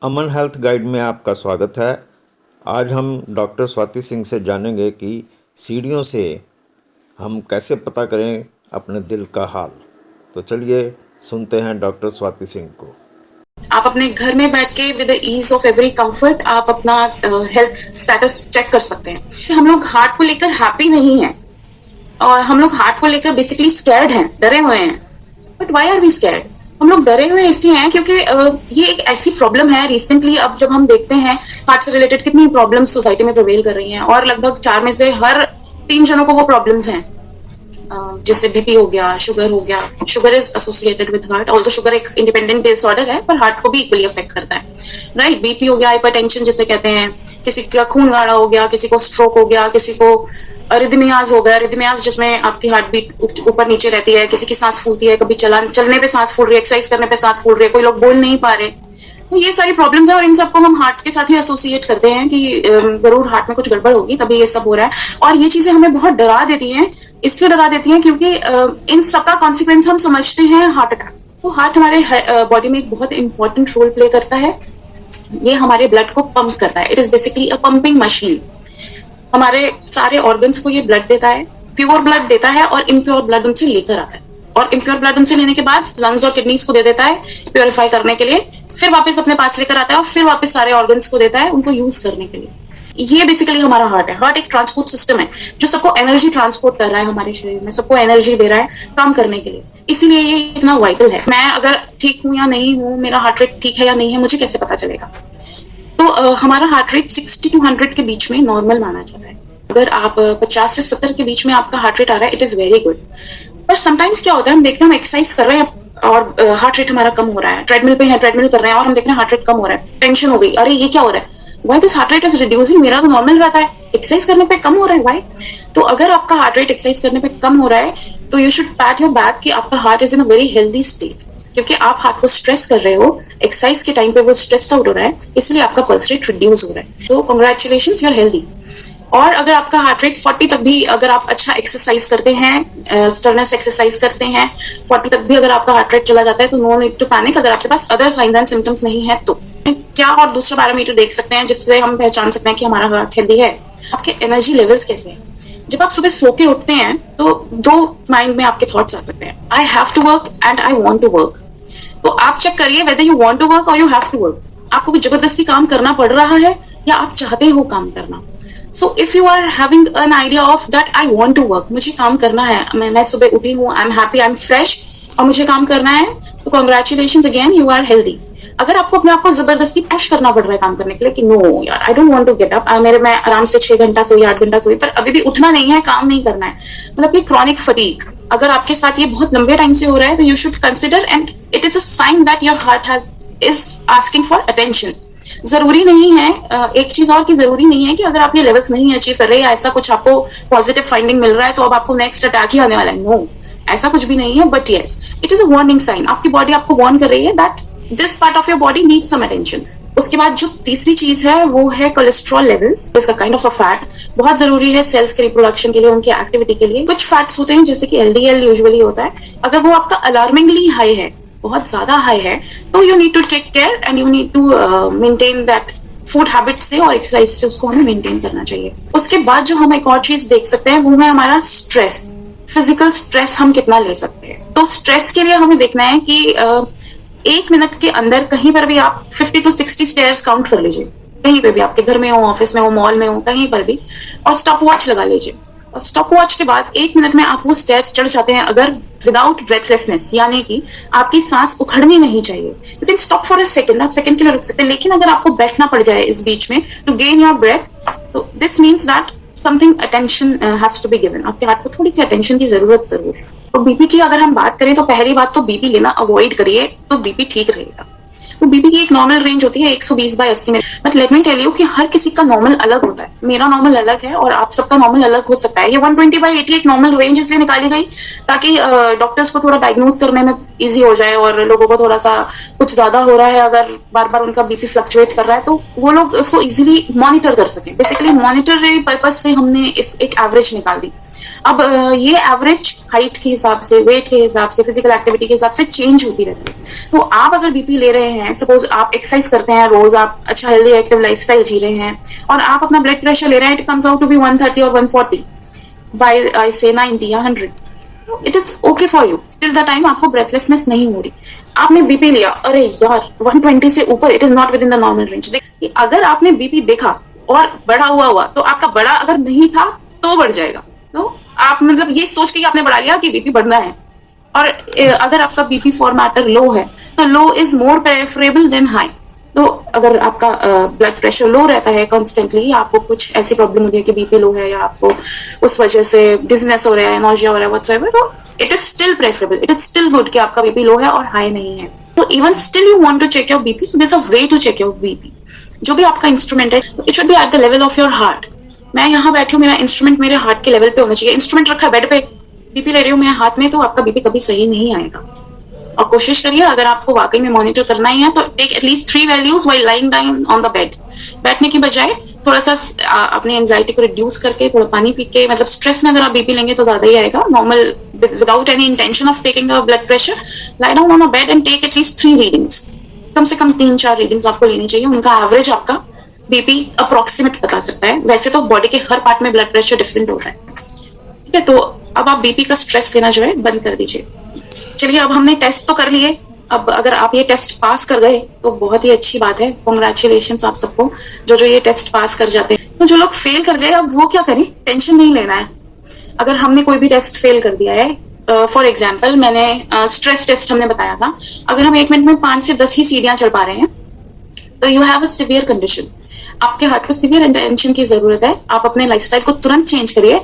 अमन health guide में आपका स्वागत है। आज हम डॉक्टर स्वाति सिंह से जानेंगे कि सीढ़ियों से हम कैसे पता करें अपने दिल का हाल। तो चलिए सुनते हैं डॉक्टर स्वाति सिंह को। आप अपने घर में बैठ के with ease of every comfort आप अपना हेल्थ स्टेटस चेक कर सकते हैं। हम लोग हार्ट को लेकर हैप्पी नहीं हैं और हम लोग हार्ट को लेकर बेसिकली स्कैर्ड हैं, डरे हुए हैं। But why are we scared? हम लोग डरे हुए इसलिए हैं क्योंकि ये एक ऐसी प्रॉब्लम है। रिसेंटली अब जब हम देखते हैं हार्ट से रिलेटेड कितनी प्रॉब्लम्स सोसाइटी में प्रिवेल कर रही हैं और लगभग 4 में से हर 3 जनों को वो प्रॉब्लम्स हैं। जैसे बीपी हो गया, शुगर हो गया। Sugar is associated with heart, although sugar एक इंडिपेंडेंट डिसऑर्डर है पर हार्ट को भी इक्वली अफेक्ट करता है, राइट। बीपी हो गया, हाइपरटेंशन जिसे कहते हैं, किसी का खून गाढ़ा हो गया, किसी को स्ट्रोक हो गया, किसी को अरिथमियाज हो गया। अरिथमियाज जिसमें आपकी हार्ट बीट ऊपर नीचे रहती है, किसी की सांस फूलती है, कभी चलने पे सांस फूल रही है, एक्सरसाइज करने पे सांस फूल रही है, कोई लोग बोल नहीं पा रहे। तो ये सारी प्रॉब्लम्स है और इन सबको हम हार्ट के साथ ही एसोसिएट करते हैं कि जरूर हार्ट में कुछ गड़बड़ होगी तभी ये सब हो रहा है। और ये चीजें हमें बहुत डरा देती हैं, इसलिए डरा देती हैं क्योंकि इन सबका कॉन्सिक्वेंस हम समझते हैं हार्ट अटैक। तो हार्ट हमारे बॉडी में एक बहुत इंपॉर्टेंट रोल प्ले करता है। ये हमारे ब्लड को पंप करता है। It is basically a pumping machine. हमारे सारे ऑर्गन्स को ये ब्लड देता है, प्योर ब्लड देता है और इम्प्योर ब्लड उनसे लेकर आता है, और इम्प्योर ब्लड उनसे लेने के बाद लंग्स और किडनीज को दे देता है प्योरीफाई करने के लिए, फिर वापस अपने पास लेकर आता है और फिर वापस सारे ऑर्गन्स को देता है उनको यूज करने के लिए। ये बेसिकली हमारा हार्ट है। हार्ट एक ट्रांसपोर्ट सिस्टम है जो सबको एनर्जी ट्रांसपोर्ट कर रहा है, हमारे शरीर में सबको एनर्जी दे रहा है काम करने के लिए। इसीलिए ये इतना वाइटल है। मैं अगर ठीक हूं या नहीं हूं, मेरा हार्ट रेट ठीक है या नहीं है, मुझे कैसे पता चलेगा? तो हमारा हार्ट रेट 60 to 100 के बीच में नॉर्मल माना जाता है। अगर आप 50 से 70 के बीच में आपका हार्ट रेट आ रहा है, इट इज वेरी गुड। पर समटाइम्स क्या होता है, हम देखते हैं हम एक्सरसाइज कर रहे हैं और हार्ट रेट हमारा कम हो रहा है, ट्रेडमिल पे है, ट्रेडमिल कर रहे हैं और हम देख रहे हैं हार्ट रेट कम हो रहा है। टेंशन हो गई, अरे ये क्या हो रहा है? Why this heart rate is reducing? मेरा तो नॉर्मल रहता है, एक्सरसाइज करने पे कम हो रहा है, व्हाई? तो अगर आपका हार्ट रेट एक्सरसाइज करने पे कम हो रहा है तो you should PAT your back कि आपका heart is in a very healthy state, क्योंकि आप हार्ट को स्ट्रेस कर रहे हो, एक्सरसाइज के टाइम पे वो स्ट्रेस्ड आउट हो रहा है, इसलिए आपका पल्स रेट रिड्यूस हो रहा है। तो कांग्रेचुलेशंस, यू आर हेल्दी। और अगर आपका हार्ट रेट 40 तक भी, अगर आप अच्छा एक्सरसाइज करते हैं, स्टर्नेस एक्सरसाइज करते हैं, 40 तक भी अगर आपका हार्ट रेट चला जाता है तो नो नीड टू पैनिक। अगर आपके पास अदर साइंस एंड सिम्टम्स नहीं है तो क्या और दूसरा पैरामीटर देख सकते हैं जिससे हम पहचान सकते हैं कि हमारा हार्ट हेल्दी है। आपके एनर्जी लेवल्स कैसे हैं। जब आप सुबह सो के उठते हैं तो 2 माइंड में आपके थॉट्स आ सकते हैं, I have to work and I want to work. तो आप चेक करिए whether you want to work और यू हैव टू वर्क। आपको कुछ जबरदस्ती काम करना पड़ रहा है या आप चाहते हो काम करना। So if you are having an idea of that I want to work, मुझे काम करना है, मैं सुबह उठी हूँ, I'm happy, I'm fresh और मुझे काम करना है, तो congratulations again, you are healthy। अगर आपको अपने आप को जबरदस्ती पुश करना पड़ रहा है काम करने के लिए कि नो यार I don't want to get up, मैं आराम से 6 घंटा सोई, 8 घंटा सोई, पर अभी भी उठना नहीं है, काम नहीं करना है, मतलब कि क्रॉनिक फटीग अगर आपके साथ ये बहुत लंबे टाइम से हो रहा है तो you should consider and it is a sign that your heart is asking for attention. जरूरी नहीं है, एक चीज और की जरूरी नहीं है कि अगर आप ये लेवल्स नहीं अचीव कर रहे या ऐसा कुछ आपको पॉजिटिव फाइंडिंग मिल रहा है तो अब आपको नेक्स्ट अटैक ही आने वाला है। नो, ऐसा कुछ भी नहीं है। But yes, it is a warning sign. आपकी बॉडी आपको वार्न कर रही है that this part of your body needs some attention. उसके बाद जो तीसरी चीज है वो है कोलेस्ट्रॉल लेवल्स। इसका काइंड ऑफ अ फैट बहुत जरूरी है सेल्स के रिप्रोडक्शन के लिए, उनकी एक्टिविटी के लिए। कुछ फैट्स होते हैं जैसे कि एलडीएल यूजुअली होता है, अगर वो आपका अलार्मिंगली हाई है, बहुत ज्यादा हाई है, तो you need to take care and you need to maintain that food habit से और एक्सरसाइज से उसको हमें मेंटेन करना चाहिए। उसके बाद जो हम एक और चीज देख सकते हैं वो है हमारा स्ट्रेस। फिजिकल स्ट्रेस हम कितना ले सकते हैं। तो स्ट्रेस के लिए हमें देखना है कि 1 मिनट के अंदर कहीं पर भी आप 50 to 60 स्टेयर्स काउंट कर लीजिए, कहीं पे भी, आपके घर में हो, ऑफिस में हो, मॉल में हो, कहीं पर भी, और स्टॉप वॉच लगा लीजिए। और स्टॉप वॉच के बाद 1 मिनट में आप वो स्टेयर्स चढ़ जाते हैं अगर विदाउट ब्रेथलेसनेस, यानी कि आपकी सांस उखड़नी नहीं चाहिए। You can stop for a second, आप सेकंड के लिए रुक सकते हैं, लेकिन अगर आपको बैठना पड़ जाए इस बीच में टू गेन योर ब्रेथ, तो this means that something attention has to be given. आपके हार्ट को थोड़ी सी अटेंशन की जरूरत जरूर है। तो बीपी की अगर हम बात करें तो पहली बात तो बीपी लेना अवॉइड करिए, तो बीपी ठीक रहेगा। तो बीपी की एक नॉर्मल रेंज होती है 120/80 में, but let me tell you कि हर किसी का नॉर्मल अलग होता है। मेरा नॉर्मल अलग है और आप सबका नॉर्मल अलग हो सकता है। ये 120/80 एक नॉर्मल रेंज इसलिए निकाली गई ताकि डॉक्टर्स को थोड़ा डायग्नोज करने में इजी हो जाए, और लोगों को थोड़ा सा कुछ ज्यादा हो रहा है, अगर बार बार उनका बीपी फ्लक्चुएट कर रहा है तो वो लोग उसको इजिली मॉनिटर कर सके। बेसिकली मॉनिटरी पर्पज से हमने इस एक एवरेज निकाल दी। अब ये एवरेज हाइट के हिसाब से, वेट के हिसाब से, फिजिकल एक्टिविटी के हिसाब से चेंज होती रहती है। तो आप अगर बीपी ले रहे हैं, सपोज आप एक्सरसाइज करते हैं रोज, आप अच्छा हेल्दी एक्टिव लाइफस्टाइल जी रहे हैं और आप अपना ब्लड प्रेशर ले रहे हैं, it comes out to be 130 और 140 बाय आई से 90 या 100, it is okay for you till the time आपको ब्रेथलेसनेस नहीं हो रही। आपने बीपी लिया, अरे यार 120 से ऊपर, it is not with in the normal range. देखिए अगर आपने बीपी देखा और बढ़ा हुआ तो आपका बड़ा अगर नहीं था तो बढ़ जाएगा। तो आप मतलब ये सोच के आपने बढ़ा लिया कि बीपी बढ़ना है, और अगर आपका बीपी फॉर मैटर लो है तो low is more preferable than high. तो अगर आपका ब्लड प्रेशर लो रहता है कॉन्स्टेंटली, आपको कुछ ऐसी प्रॉब्लम होती है कि बीपी लो है या आपको उस वजह से डिजनेस हो रहा है, नॉजिया हो रहा है, व्हाटसोएवर, तो it is still preferable, it is still good कि आपका बीपी लो है और हाई नहीं है। तो even still you want to check your BP, so there is a way to check your BP. जो भी आपका इंस्ट्रूमेंट है, it should be at the level of your heart. मैं यहाँ बैठी हूँ, मेरा इंस्ट्रूमेंट मेरे हार्ट के लेवल पे होना चाहिए। इंस्ट्रूमेंट रखा है बेड पे, बीपी ले रही हूँ मैं हाथ में, तो आपका बीपी कभी सही नहीं आएगा। और कोशिश करिए अगर आपको वाकई में मॉनिटर करना ही है तो take at least 3 values while lying down on the bed. बैठने की बजाय थोड़ा सा अपनी एंजाइटी को रिड्यूस करके, थोड़ा पानी पी के, मतलब स्ट्रेस में अगर आप बीपी लेंगे तो ज्यादा ही आएगा। Normal without any intention of taking a blood pressure, lie down on a bed and take at least 3 readings. कम से कम 3-4 रीडिंग्स आपको लेनी चाहिए। उनका एवरेज आपका बीपी अप्रोक्सीमेट बता सकता है। वैसे तो बॉडी के हर पार्ट में ब्लड प्रेशर डिफरेंट होता है, ठीक है। तो अब आप बीपी का स्ट्रेस लेना जो है बंद कर दीजिए। चलिए अब हमने टेस्ट तो कर लिए, अब अगर आप ये टेस्ट पास कर गए तो बहुत ही अच्छी बात है, कॉन्ग्रेचुलेशन आप सबको जो ये टेस्ट पास कर जाते हैं। तो जो लोग फेल कर गए, अब वो क्या करें, टेंशन नहीं लेना है। अगर हमने कोई भी टेस्ट फेल कर दिया है, फॉर एग्जाम्पल मैंने स्ट्रेस टेस्ट हमने बताया था, अगर हम 1 मिनट में 5 से 10 ही सीढ़ियां चढ़ पा रहे हैं तो you have a severe condition. आपके हार्ट को सिवियर अटेंशन की जरूरत है। आप अपने लाइफस्टाइल को तुरंत चेंज करिए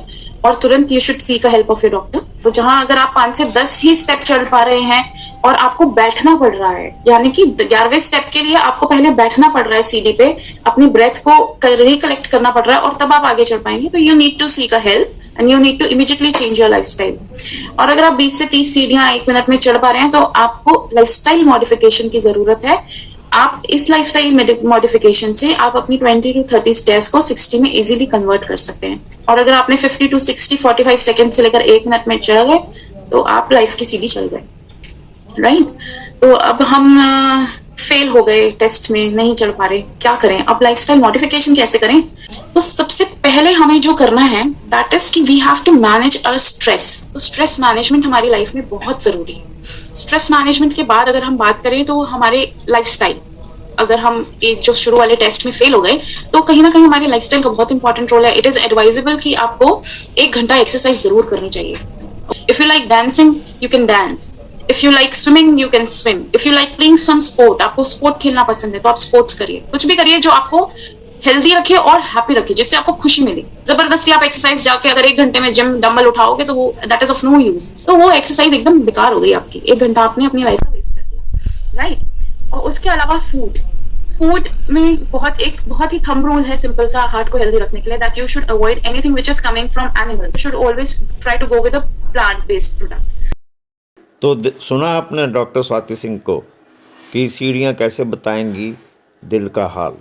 और तुरंत you should seek a help of your doctor. तो जहां अगर आप 5 से 10 ही स्टेप चढ़ पा रहे हैं और आपको बैठना पड़ रहा है, यानी कि 11वें स्टेप के लिए आपको पहले बैठना पड़ रहा है सीढ़ी पे, अपनी ब्रेथ को रिकलेक्ट करना पड़ रहा है और तब आप आगे चढ़ पाएंगे, तो you need to seek a help and you need to immediately change your lifestyle. और अगर आप 20 से 30 सीढ़ियां 1 मिनट में चढ़ पा रहे हैं तो आपको लाइफस्टाइल मॉडिफिकेशन की जरूरत है। आप इस लाइफस्टाइल मॉडिफिकेशन से आप अपनी 20 to 30 स्टेयर्स को 60 में इजीली कन्वर्ट कर सकते हैं। और अगर आपने 50 to 60 45 सेकंड से लेकर 1 मिनट में चढ़ गए तो आप लाइफ की सीढ़ी चढ़ गए, राइट। तो अब हम फेल हो गए, टेस्ट में नहीं चढ़ पा रहे, क्या करें, अब लाइफस्टाइल मॉडिफिकेशन कैसे करें। तो सबसे पहले हमें जो करना है दैट इज कि we have to manage our stress. तो स्ट्रेस मैनेजमेंट हमारी लाइफ में बहुत जरूरी है। स्ट्रेस मैनेजमेंट के बाद अगर हम बात करें तो हमारे लाइफस्टाइल, अगर हम एक जो शुरू वाले टेस्ट में फेल हो गए तो कहीं ना कहीं हमारे लाइफस्टाइल का बहुत इंपॉर्टेंट रोल है। इट इज एडवाइजेबल कि आपको 1 घंटा एक्सरसाइज जरूर करनी चाहिए। If you like dancing you can dance, if you like swimming you can swim, if you like playing some sport, आपको स्पोर्ट खेलना पसंद है तो आप स्पोर्ट्स करिए। कुछ भी करिए जो आपको हेल्दी रखे और हैप्पी रखे, जिससे आपको खुशी मिले। जबरदस्ती आप एक्सरसाइज जाके अगर 1 घंटे में जिम डंबल उठाओगे तो वो that is of no use, तो वो एक्सरसाइज एकदम बेकार हो गई आपकी। 1 घंटा आपने अपनी लाइफ का वेस्ट कर दिया, राइट। और उसके अलावा फूड में बहुत ही थंब रूल है सिंपल सा हार्ट को हेल्दी रखने के लिए, that you should avoid anything which is coming from animals, should always try to go with a plant based product. तो सुना आपने डॉक्टर स्वाति सिंह को कि सीढ़ियाँ कैसे बताएंगी दिल का हाल।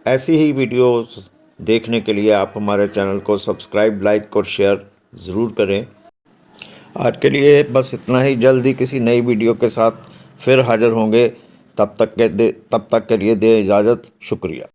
ऐसी ही वीडियोस देखने के लिए आप हमारे चैनल को सब्सक्राइब, लाइक और शेयर ज़रूर करें। आज के लिए बस इतना ही, जल्द ही किसी नई वीडियो के साथ फिर हाज़िर होंगे। तब तक के लिए दे इजाज़त। शुक्रिया।